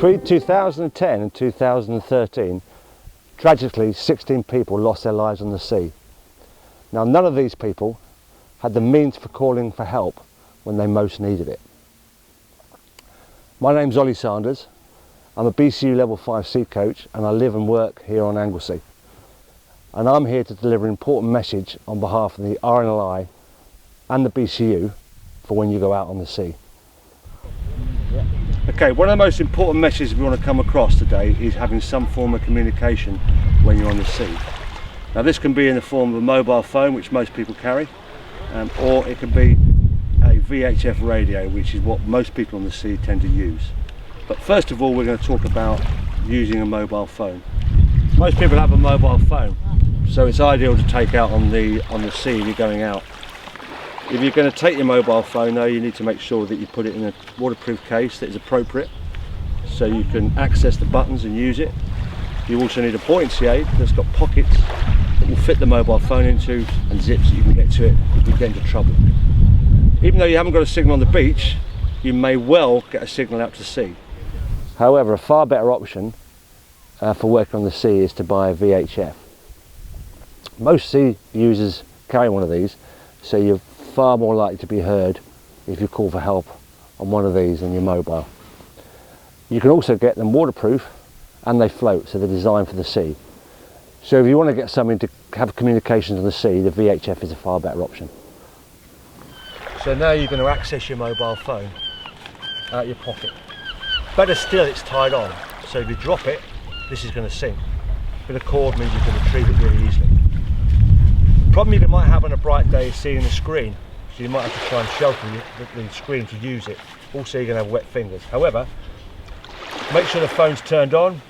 Between 2010 and 2013, tragically 16 people lost their lives on the sea. Now, none of these people had the means for calling for help when they most needed it. My name's Ollie Sanders. I'm a BCU Level 5 sea coach and I live and work here on Anglesey. And I'm here to deliver an important message on behalf of the RNLI and the BCU for when you go out on the sea. Okay, one of the most important messages we want to come across today is having some form of communication when you're on the sea. Now, this can be in the form of a mobile phone, which most people carry, or it can be a VHF radio, which is what most people on the sea tend to use. But first of all, we're going to talk about using a mobile phone. Most people have a mobile phone, so it's ideal to take out on the sea if you're going out. If you're going to take your mobile phone though, you need to make sure that you put it in a waterproof case that is appropriate so you can access the buttons and use it. You also need a buoyancy aid that's got pockets that will fit the mobile phone into and zips that you can get to it if you get into trouble. Even though you haven't got a signal on the beach, you may well get a signal out to sea. However, a far better option for working on the sea is to buy a VHF. Most sea users carry one of these, so you're far more likely to be heard if you call for help on one of these than your mobile. You can also get them waterproof and they float, so they're designed for the sea. So if you want to get something to have communications on the sea, the VHF is a far better option. So now you're going to access your mobile phone out your pocket. Better still, it's tied on, so if you drop it, this is going to sink. A bit of cord means you can retrieve it really easily. The problem you might have on a bright day is seeing the screen, so you might have to try and shelter the screen to use it. Also, you're going to have wet fingers. However, make sure the phone's turned on,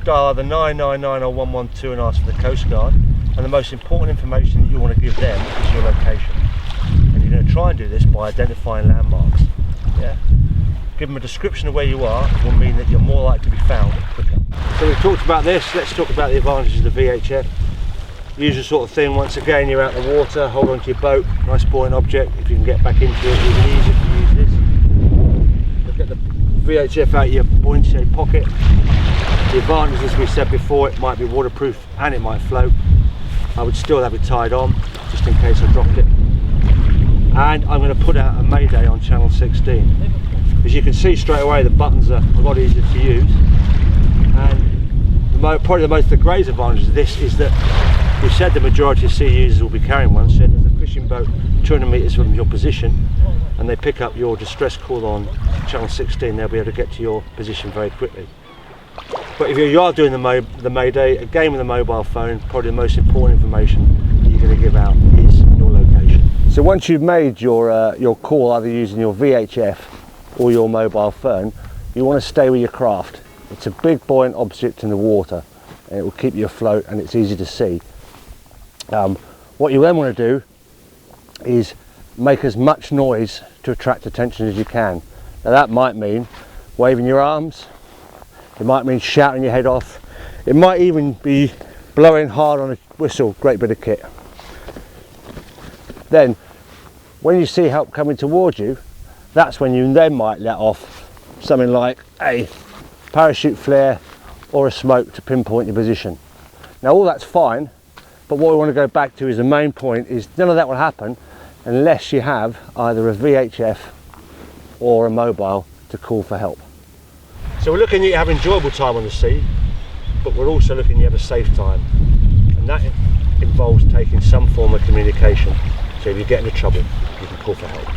dial either 999 or 112 and ask for the Coast Guard, and the most important information that you want to give them is your location. And you're going to try and do this by identifying landmarks. Yeah? Give them a description of where you are, it will mean that you're more likely to be found quicker. So we've talked about this, let's talk about the advantages of the VHF. Usual sort of thing, once again you're out in the water, hold on to your boat, nice buoyant object. If you can get back into it, you can use it to use this. Look at the VHF out of your buoyancy pocket. The advantage, as we said before, it might be waterproof and it might float. I would still have it tied on, just in case I dropped it. And I'm going to put out a mayday on channel 16. As you can see straight away, the buttons are a lot easier to use. And probably the greatest advantage of this is that we said the majority of sea users will be carrying one, so there's a fishing boat 200 metres from your position and they pick up your distress call on channel 16, they'll be able to get to your position very quickly. But if you are doing the mayday, again with a mobile phone, probably the most important information that you're going to give out is your location. So once you've made your call, either using your VHF or your mobile phone, you want to stay with your craft. It's a big buoyant object in the water and it will keep you afloat and it's easy to see. What you then want to do is make as much noise to attract attention as you can. Now that might mean waving your arms, it might mean shouting your head off, it might even be blowing hard on a whistle, great bit of kit. Then when you see help coming towards you, that's when you then might let off something like a parachute flare or a smoke to pinpoint your position. Now all that's fine, but what we want to go back to is the main point is none of that will happen unless you have either a VHF or a mobile to call for help. So we're looking at you have enjoyable time on the sea, but we're also looking at you have a safe time, and that involves taking some form of communication, so if you get into trouble you can call for help.